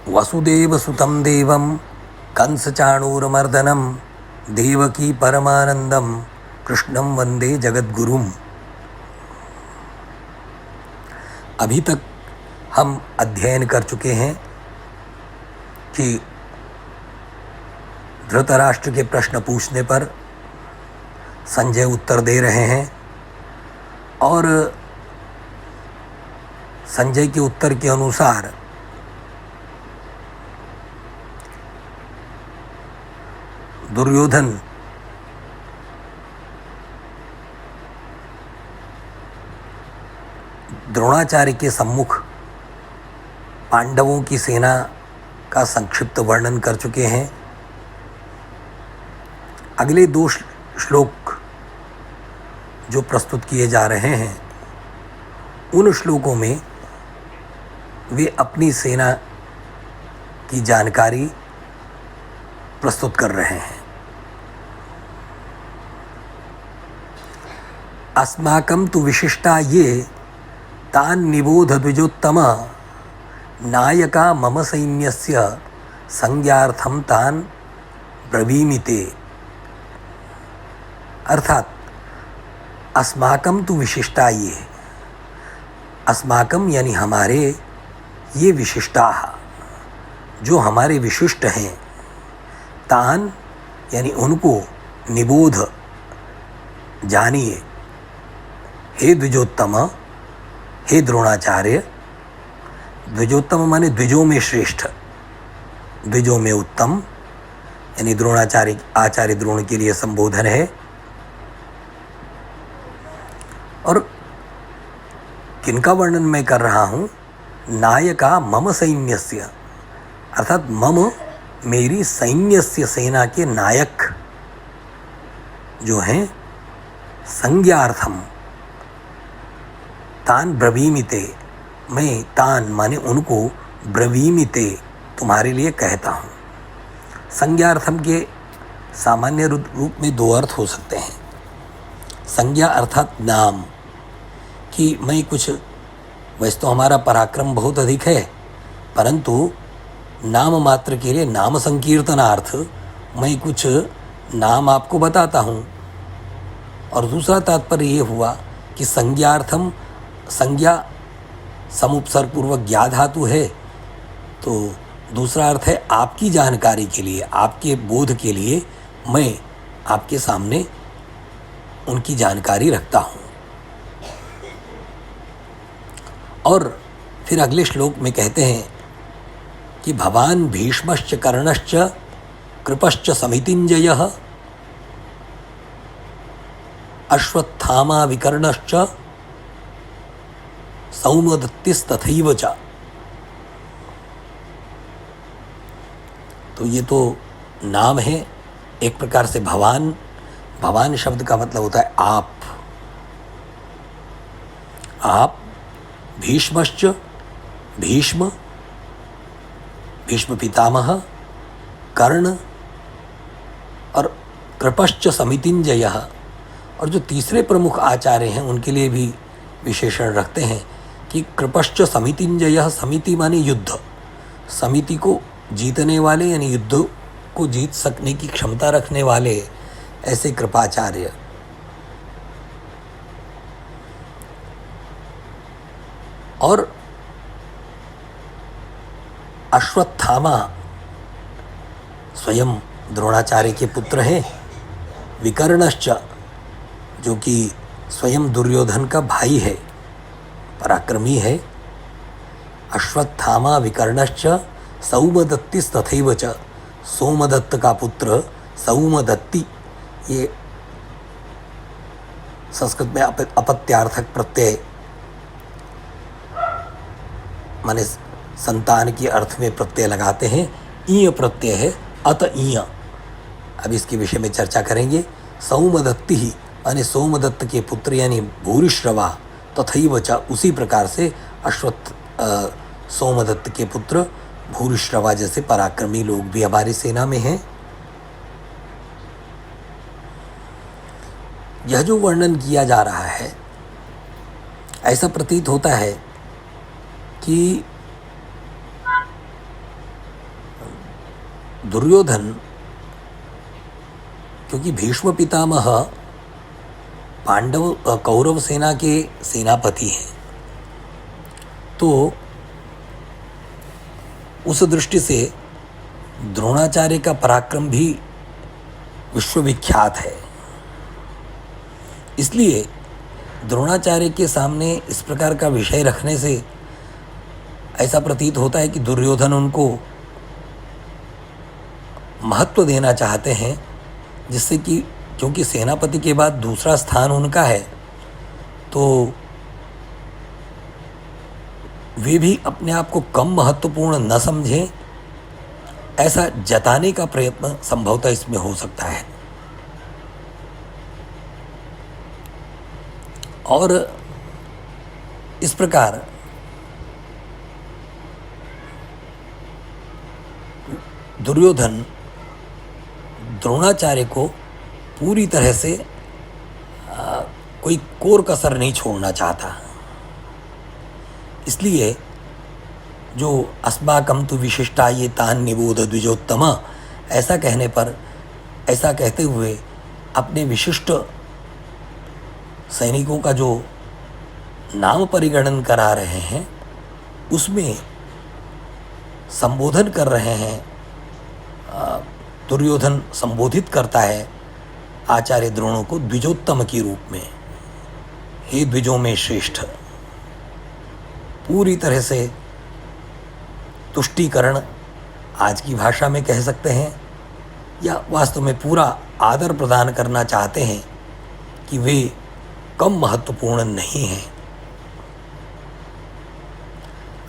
वसुदेवसुतं देवं कंसचाणूरमर्दनं देवकी परमानंदम कृष्णं वंदे जगद्गुरुम। अभी तक हम अध्ययन कर चुके हैं कि धृतराष्ट्र के प्रश्न पूछने पर संजय उत्तर दे रहे हैं और संजय के उत्तर के अनुसार दुर्योधन द्रोणाचार्य के सम्मुख पांडवों की सेना का संक्षिप्त वर्णन कर चुके हैं। अगले दो श्लोक जो प्रस्तुत किए जा रहे हैं उन श्लोकों में वे अपनी सेना की जानकारी प्रस्तुत कर रहे हैं। अस्माकं तु विशिष्टा ये तान् निबोध द्विजोत्तम नायका मम सैन्यस्य संज्ञार्थं तान् ब्रवीमि ते। अर्थात अस्माकं तु विशिष्टा ये, अस्माकं यानी हमारे, ये विशिष्टा जो हमारे विशिष्ट हैं, तान यानी उनको, निबोध जानिए, हे द्विजोत्तम, हे द्रोणाचार्य। द्विजोत्तम माने द्विजों में श्रेष्ठ, द्विजों में उत्तम, यानी द्रोणाचार्य आचार्य द्रोण के लिए संबोधन है। और किनका वर्णन मैं कर रहा हूँ? नायका मम सैन्यस्य, अर्थात मम मेरी सैन्यस्य सेना के नायक जो हैं, संज्ञार्थम तान ब्रवीमिते, मैं तान माने उनको, ब्रवीमिते तुम्हारे लिए कहता हूँ। संज्ञार्थम के सामान्य रूप में दो अर्थ हो सकते हैं। संज्ञा अर्थात नाम, कि मैं कुछ, वैसे तो हमारा पराक्रम बहुत अधिक है, परंतु नाम मात्र के लिए नाम संकीर्तनार्थ मैं कुछ नाम आपको बताता हूँ। और दूसरा तात्पर्य ये हुआ कि संज्ञार्थम, संज्ञा समुपसर्ग पूर्वक ज्ञा धातु है, तो दूसरा अर्थ है आपकी जानकारी के लिए, आपके बोध के लिए मैं आपके सामने उनकी जानकारी रखता हूँ। और फिर अगले श्लोक में कहते हैं कि भवान भीष्मश्च कर्णश्च कृपश्च समितिञ्जयः अश्वत्थामा विकर्णश्च सौमदत्तिस्तथैव च। तो ये तो नाम है एक प्रकार से। भवान, भवान शब्द का मतलब होता है आप। आप, भीष्मश्च, भीष्म, भीष्म पितामह, कर्ण और कृपश्च समितिञ्जयः। और जो तीसरे प्रमुख आचार्य हैं उनके लिए भी विशेषण रखते हैं कि कृपश्च समितिञ्जयः, समिति माने युद्ध, समिति को जीतने वाले यानी युद्ध को जीत सकने की क्षमता रखने वाले ऐसे कृपाचार्य। और अश्वत्थामा स्वयं द्रोणाचार्य के पुत्र हैं। विकर्णश्च जो कि स्वयं दुर्योधन का भाई है, पराक्रमी है। अश्वत्थामा विकर्णश्च सौमदत्तिस्तथैव च, सोमदत्त का पुत्र सौमदत्ति, ये संस्कृत में अपत्यार्थक प्रत्यय माने संतान के अर्थ में प्रत्यय लगाते हैं। ईय प्रत्यय है, अत ईय। अब इसके विषय में चर्चा करेंगे। सौमदत्ति ही माने सोमदत्त के पुत्र यानी भूरिश्रवा, तथैव च उसी प्रकार से सोमदत्त के पुत्र भूरिश्रवा जैसे पराक्रमी लोग भी हमारी सेना में हैं। यह जो वर्णन किया जा रहा है, ऐसा प्रतीत होता है कि दुर्योधन, क्योंकि भीष्म पितामह कौरव सेना के सेनापति हैं, तो उस दृष्टि से द्रोणाचार्य का पराक्रम भी विश्वविख्यात है। इसलिए द्रोणाचार्य के सामने इस प्रकार का विषय रखने से ऐसा प्रतीत होता है कि दुर्योधन उनको महत्व देना चाहते हैं, जिससे कि क्योंकि सेनापति के बाद दूसरा स्थान उनका है, तो वे भी अपने आप को कम महत्वपूर्ण न समझें, ऐसा जताने का प्रयत्न संभवतः इसमें हो सकता है। और इस प्रकार दुर्योधन द्रोणाचार्य को पूरी तरह से कोई कोर कसर नहीं छोड़ना चाहता। इसलिए जो अस्माकं तु विशिष्टा ये तान निबोध द्विजोत्तम, ऐसा कहने पर, ऐसा कहते हुए अपने विशिष्ट सैनिकों का जो नाम परिगणन करा रहे हैं, उसमें संबोधन कर रहे हैं। दुर्योधन संबोधित करता है आचार्य द्रोणों को द्विजोत्तम के रूप में, हे द्विजों में श्रेष्ठ। पूरी तरह से तुष्टीकरण आज की भाषा में कह सकते हैं, या वास्तव में पूरा आदर प्रदान करना चाहते हैं कि वे कम महत्वपूर्ण नहीं हैं।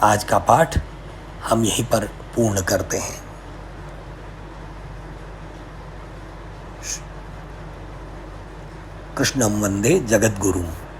आज का पाठ हम यहीं पर पूर्ण करते हैं। कृष्णं वंदे जगद्गुरुम्।